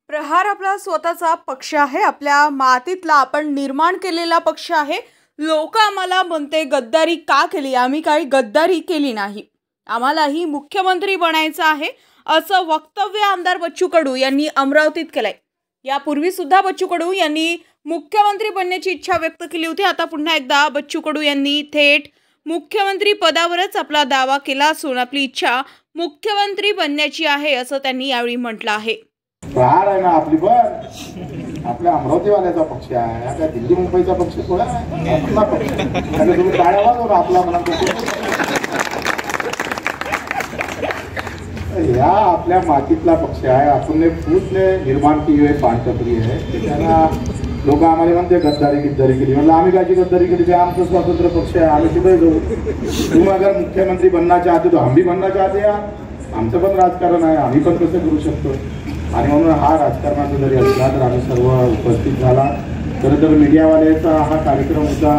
प्रहार आपला स्वतःचा पक्ष आहे, आपल्या मातीतला आपण निर्माण केलेला पक्ष आहे। लोक आम्हाला म्हणते गद्दारी का केली, आम्ही काही गद्दारी केली नाही, आम्हालाही मुख्यमंत्री बनायचं आहे असं वक्तव्य आमदार बच्चू कडू यांनी अमरावतीत केलंय। यापूर्वी सुद्धा बच्चू कडू यांनी मुख्यमंत्री बनण्याची इच्छा व्यक्त केली होती। आता पुन्हा एकदा बच्चू कडू यांनी थेट मुख्यमंत्री पदावरच आपला दावा केला असून आपली इच्छा मुख्यमंत्री बनण्याची आहे असं त्यांनी यावेळी म्हटलं आहे। प्रहार आहे ना आपली, पण आपल्या अमरावतीवाल्याचा पक्ष आहे, आपल्या दिल्ली मुंबईचा पक्ष थोडा आहे आपला पक्ष। त्याने तुम्ही टाळ्या वाजवा आपला म्हणा, या आपल्या मातीतला पक्ष आहे, आपण फूटने निर्माण केली आहे, पानटपरी आहे। त्यांना लोक आम्हाला म्हणते गद्दारी केली, म्हणजे आम्ही काची गद्दारी केली? ते आमचं स्वतंत्र पक्ष आहे, आम्ही कुठे जाऊ? तुम्ही अगर मुख्यमंत्री बनना चाहते तो हम भी बनना चाहते हैं, आमचं पण राजकारण आहे, आम्ही पण कसं करू शकतो। आणि म्हणून हा राजकारणाचा जरी असला तर आम्ही सर्व उपस्थित झाला। खरं तर मीडियावाल्याचा हा कार्यक्रम होता,